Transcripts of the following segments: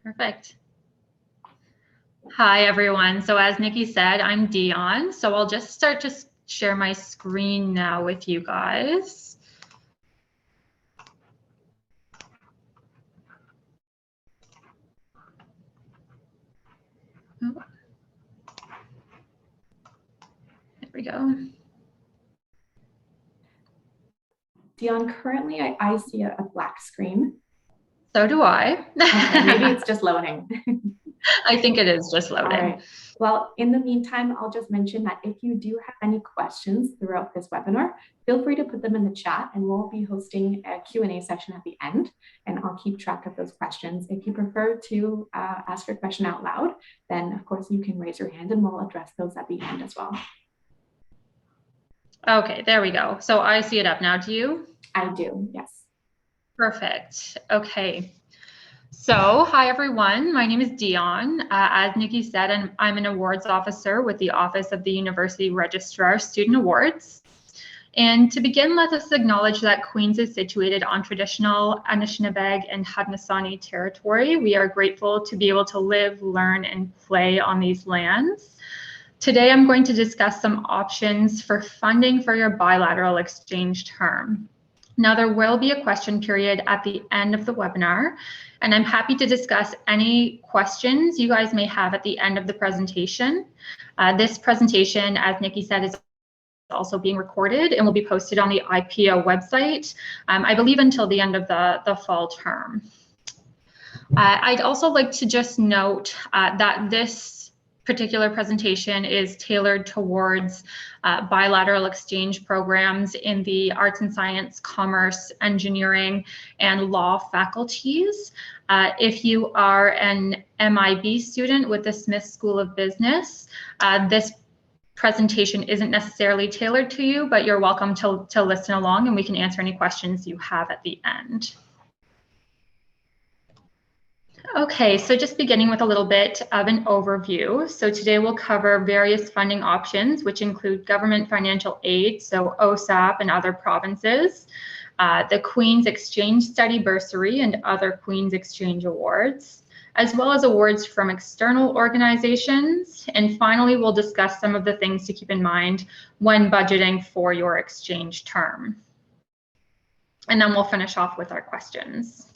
Perfect. Hi, everyone. So as Nikki said, I'm Dion. So I'll just start to share my screen now with you guys. Oh. There we go. Dion, currently I see a black screen. So do I. Okay, maybe it's just loading. I think it is just loading. All right. Well, in the meantime, I'll just mention that if you do have any questions throughout this webinar, feel free to put them in the chat and we'll be hosting a Q&A session at the end and I'll keep track of those questions. If you prefer to ask your question out loud, then of course you can raise your hand and we'll address those at the end as well. Okay, there we go. So I see it up now. Do you? I do, yes. Perfect. Okay. So, hi everyone, my name is Dion. As Nikki said, I'm an awards officer with the Office of the University Registrar Student Awards. And to begin, let us acknowledge that Queens is situated on traditional Anishinaabe and Haudenosaunee territory. We are grateful to be able to live, learn, and play on these lands. Today, I'm going to discuss some options for funding for your bilateral exchange term. Now, there will be a question period at the end of the webinar, and I'm happy to discuss any questions you guys may have at the end of the presentation. This presentation, as Nikki said, is also being recorded and will be posted on the IPO website, I believe until the end of the fall term. I'd also like to just note that this particular presentation is tailored towards bilateral exchange programs in the arts and science, commerce, engineering, and law faculties. If you are an MIB student with the Smith School of Business, this presentation isn't necessarily tailored to you, but you're welcome to listen along and we can answer any questions you have at the end. Okay, so just beginning with a little bit of an overview. So today we'll cover various funding options, which include government financial aid, so OSAP and other provinces, the Queen's Exchange Study Bursary and other Queen's Exchange Awards, as well as awards from external organizations. And finally, we'll discuss some of the things to keep in mind when budgeting for your exchange term. And then we'll finish off with our questions.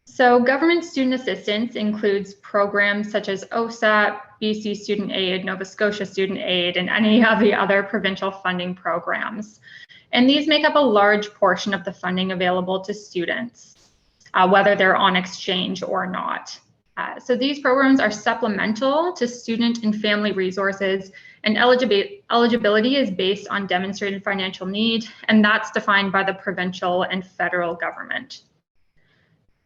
So government student assistance includes programs such as OSAP, BC Student Aid, Nova Scotia Student Aid, and any of the other provincial funding programs. And these make up a large portion of the funding available to students, whether they're on exchange or not. So these programs are supplemental to student and family resources, and eligibility is based on demonstrated financial need, and that's defined by the provincial and federal government.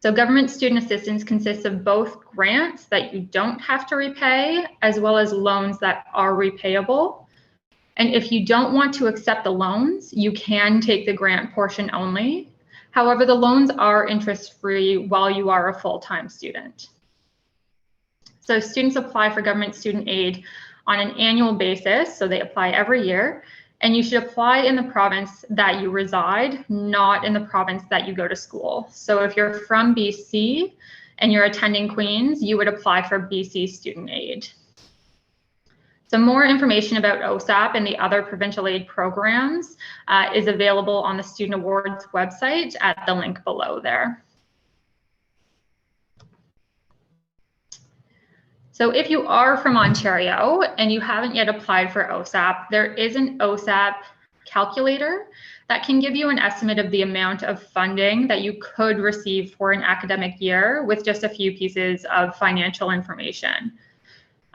So government student assistance consists of both grants that you don't have to repay, as well as loans that are repayable. And if you don't want to accept the loans, you can take the grant portion only. However, the loans are interest-free while you are a full-time student. So students apply for government student aid on an annual basis, so they apply every year. And you should apply in the province that you reside, not in the province that you go to school. So if you're from BC and you're attending Queen's, you would apply for BC student aid. So more information about OSAP and the other provincial aid programs is available on the Student Awards website at the link below there. So if you are from Ontario and you haven't yet applied for OSAP, there is an OSAP calculator that can give you an estimate of the amount of funding that you could receive for an academic year with just a few pieces of financial information.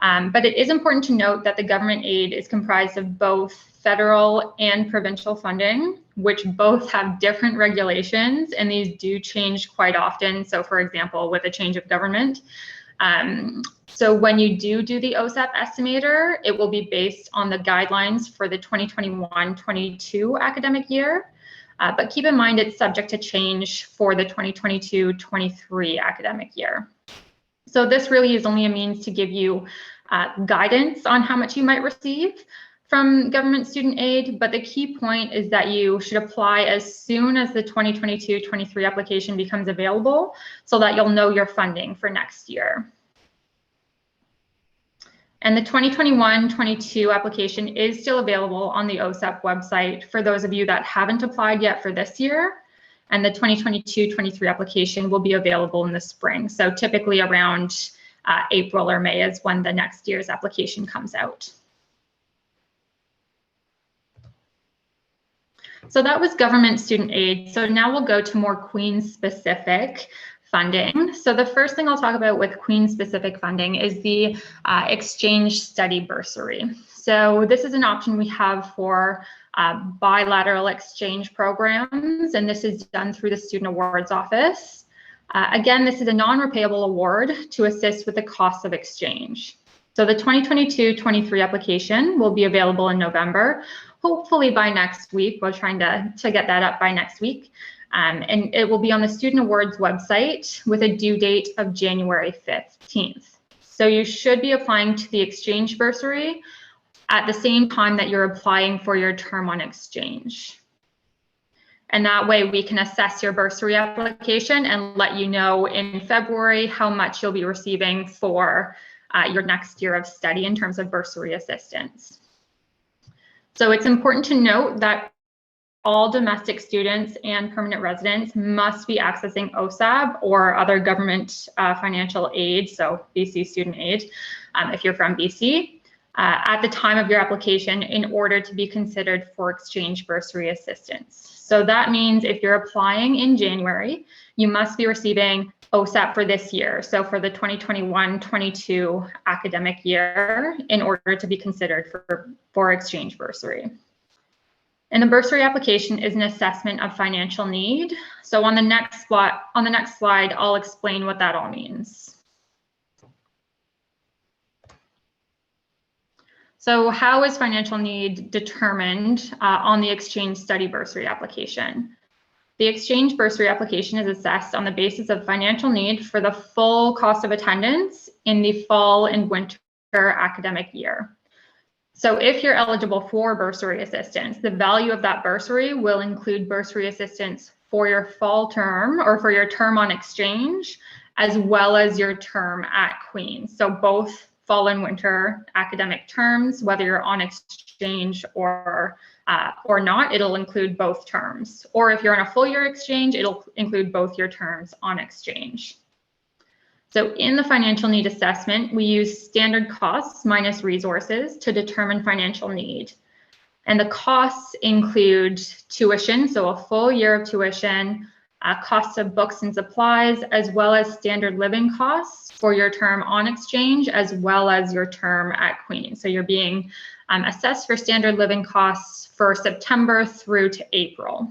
But it is important to note that the government aid is comprised of both federal and provincial funding, which both have different regulations, and these do change quite often. So for example, with a change of government, so when you do the OSAP estimator, it will be based on the guidelines for the 2021-22 academic year. But keep in mind it's subject to change for the 2022-23 academic year. So this really is only a means to give you guidance on how much you might receive. from government student aid, but the key point is that you should apply as soon as the 2022-23 application becomes available so that you'll know your funding for next year. And the 2021-22 application is still available on the OSAP website for those of you that haven't applied yet for this year. And the 2022-23 application will be available in the spring. So typically around April or May is when the next year's application comes out. So that was government student aid. So now we'll go to more Queen's specific funding. So the first thing I'll talk about with Queen's specific funding is the exchange study bursary. So this is an option we have for bilateral exchange programs, and this is done through the Student Awards Office. Again, this is a non-repayable award to assist with the cost of exchange. So the 2022-23 application will be available in November. Hopefully by next week. We're trying to get that up by next week. And it will be on the Student Awards website with a due date of January 15th. So you should be applying to the exchange bursary at the same time that you're applying for your term on exchange. And that way we can assess your bursary application and let you know in February how much you'll be receiving for your next year of study in terms of bursary assistance. So it's important to note that all domestic students and permanent residents must be accessing OSAB or other government financial aid, so BC student aid, if you're from BC, at the time of your application in order to be considered for exchange bursary assistance. So that means if you're applying in January, you must be receiving OSAP for this year, so for the 2021-22 academic year, in order to be considered for exchange bursary. And the bursary application is an assessment of financial need. So on the next slide, I'll explain what that all means. So how is financial need determined on the exchange study bursary application? The exchange bursary application is assessed on the basis of financial need for the full cost of attendance in the fall and winter academic year. So if you're eligible for bursary assistance, the value of that bursary will include bursary assistance for your fall term or for your term on exchange, as well as your term at Queen's. So both fall and winter academic terms, whether you're on exchange or not, it'll include both terms. Or if you're on a full year exchange, it'll include both your terms on exchange. So in the financial need assessment, we use standard costs minus resources to determine financial need. And the costs include tuition, so a full year of tuition, costs of books and supplies, as well as standard living costs for your term on exchange, as well as your term at Queen's. So you're being assessed for standard living costs for September through to April.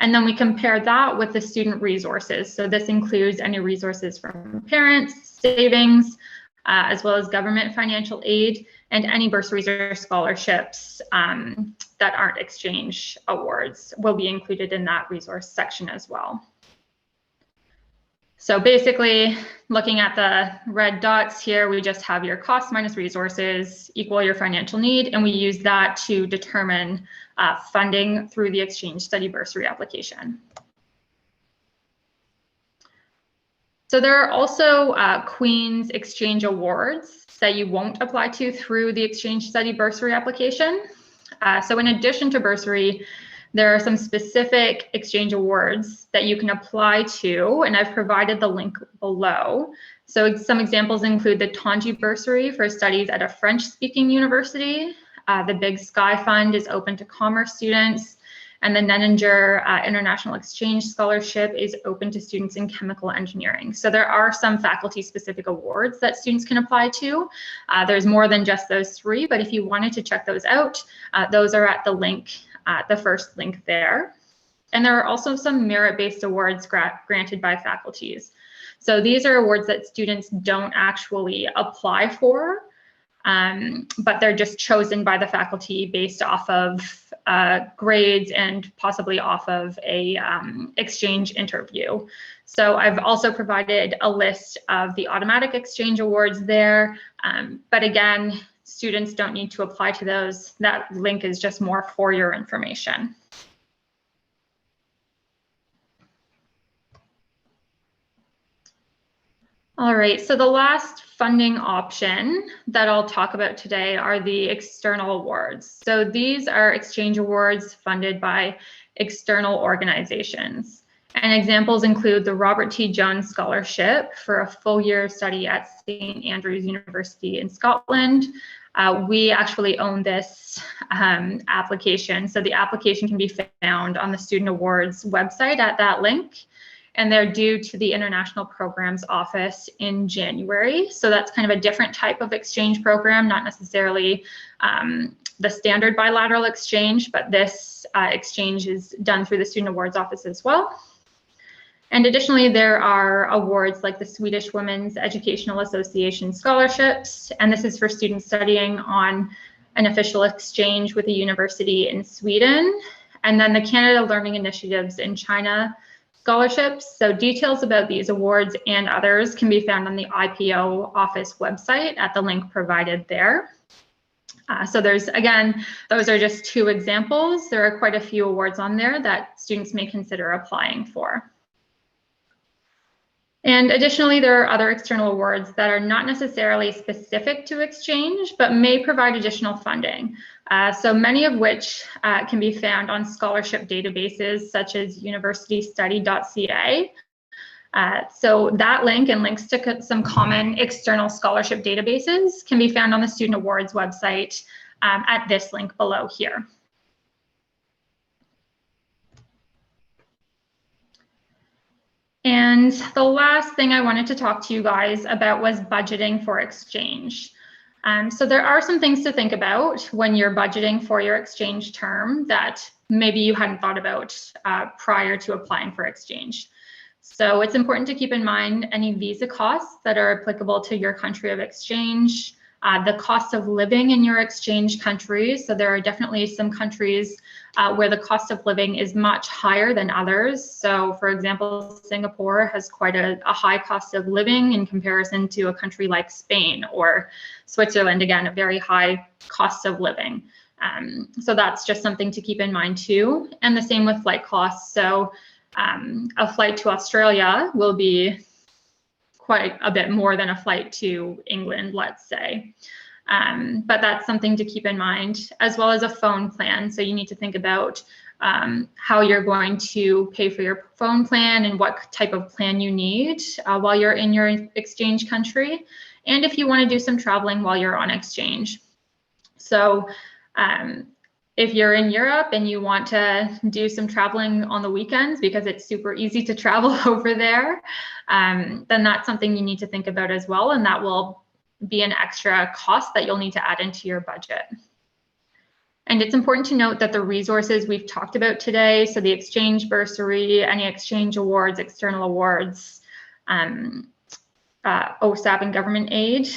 And then we compare that with the student resources. So this includes any resources from parents, savings, as well as government financial aid, and any bursaries or scholarships that aren't exchange awards will be included in that resource section as well. So basically, looking at the red dots here, we just have your cost minus resources equal your financial need, and we use that to determine funding through the exchange study bursary application. So there are also Queen's exchange awards that you won't apply to through the exchange study bursary application. So in addition to bursary, there are some specific exchange awards that you can apply to, and I've provided the link below. So some examples include the Tangi Bursary for studies at a French-speaking university. The Big Sky Fund is open to commerce students, and the Nenninger International Exchange Scholarship is open to students in chemical engineering. So there are some faculty-specific awards that students can apply to. There's more than just those three, but if you wanted to check those out, those are at the link, the first link there. And there are also some merit-based awards granted by faculties. So these are awards that students don't actually apply for, but they're just chosen by the faculty based off of grades and possibly off of a exchange interview. So I've also provided a list of the automatic exchange awards there. But again, students don't need to apply to those. That link is just more for your information. All right, so the last funding option that I'll talk about today are the external awards. So these are exchange awards funded by external organizations. And examples include the Robert T. Jones Scholarship for a full year study at St. Andrews University in Scotland. We actually own this application. So the application can be found on the Student Awards website at that link. And they're due to the International Programs Office in January. So that's kind of a different type of exchange program, not necessarily the standard bilateral exchange, but this exchange is done through the Student Awards Office as well. And additionally, there are awards like the Swedish Women's Educational Association scholarships, and this is for students studying on an official exchange with a university in Sweden. And then the Canada Learning Initiatives in China scholarships. So details about these awards and others can be found on the IPO office website at the link provided there. So there's, again, those are just two examples. There are quite a few awards on there that students may consider applying for. And additionally, there are other external awards that are not necessarily specific to exchange, but may provide additional funding. So many of which can be found on scholarship databases such as universitystudy.ca. So that link and links to some common external scholarship databases can be found on the Student Awards website at this link below here. And the last thing I wanted to talk to you guys about was budgeting for exchange. So there are some things to think about when you're budgeting for your exchange term that maybe you hadn't thought about prior to applying for exchange. So it's important to keep in mind any visa costs that are applicable to your country of exchange, the cost of living in your exchange countries. So there are definitely some countries where the cost of living is much higher than others. So for example, Singapore has quite a high cost of living in comparison to a country like Spain, or Switzerland, again, a very high cost of living. So that's just something to keep in mind too. And the same with flight costs. So a flight to Australia will be quite a bit more than a flight to England, let's say. But that's something to keep in mind, as well as a phone plan. So you need to think about how you're going to pay for your phone plan and what type of plan you need while you're in your exchange country, and if you want to do some traveling while you're on exchange. So if you're in Europe and you want to do some traveling on the weekends because it's super easy to travel over there, then that's something you need to think about as well, and that will be an extra cost that you'll need to add into your budget. And it's important to note that the resources we've talked about today, so the exchange bursary, any exchange awards, external awards, OSAP and government aid,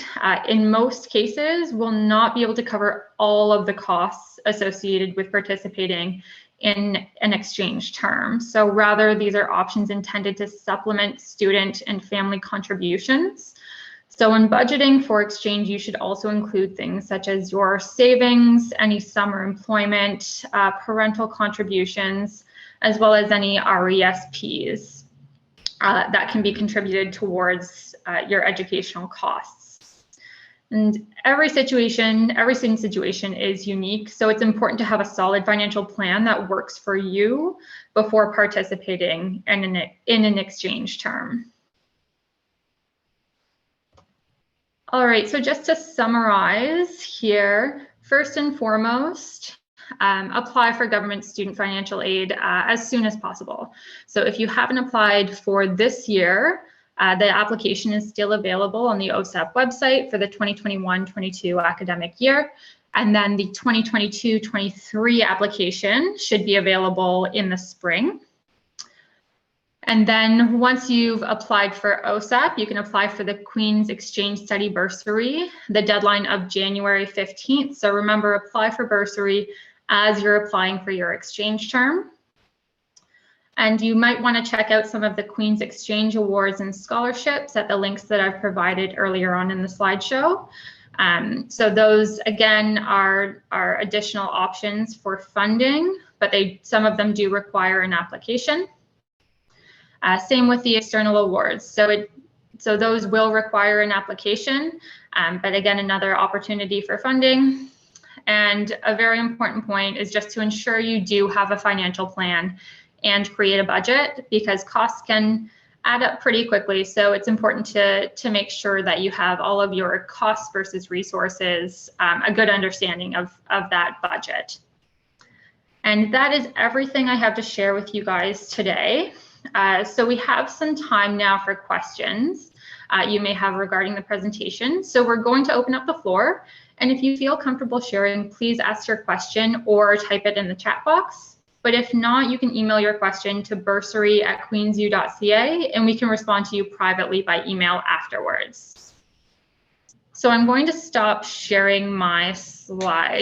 in most cases will not be able to cover all of the costs associated with participating in an exchange term. So rather, these are options intended to supplement student and family contributions. So when budgeting for exchange, you should also include things such as your savings, any summer employment, parental contributions, as well as any RESPs that can be contributed towards your educational costs. And every student situation is unique. So it's important to have a solid financial plan that works for you before participating in an exchange term. All right, so just to summarize here, first and foremost, apply for government student financial aid as soon as possible. So if you haven't applied for this year, the application is still available on the OSAP website for the 2021-22 academic year. And then the 2022-23 application should be available in the spring. And then once you've applied for OSAP, you can apply for the Queen's Exchange Study Bursary, the deadline of January 15th. So remember, apply for bursary as you're applying for your exchange term. And you might want to check out some of the Queen's Exchange Awards and scholarships at the links that I've provided earlier on in the slideshow. So those, again, are additional options for funding, but some of them do require an application. Same with the external awards. So those will require an application, but again, another opportunity for funding. And a very important point is just to ensure you do have a financial plan and create a budget, because costs can add up pretty quickly. So it's important to make sure that you have all of your costs versus resources, a good understanding of that budget. And that is everything I have to share with you guys today. So we have some time now for questions you may have regarding the presentation. So we're going to open up the floor. And if you feel comfortable sharing, please ask your question or type it in the chat box. But if not, you can email your question to bursary@queensu.ca and we can respond to you privately by email afterwards. So I'm going to stop sharing my slide.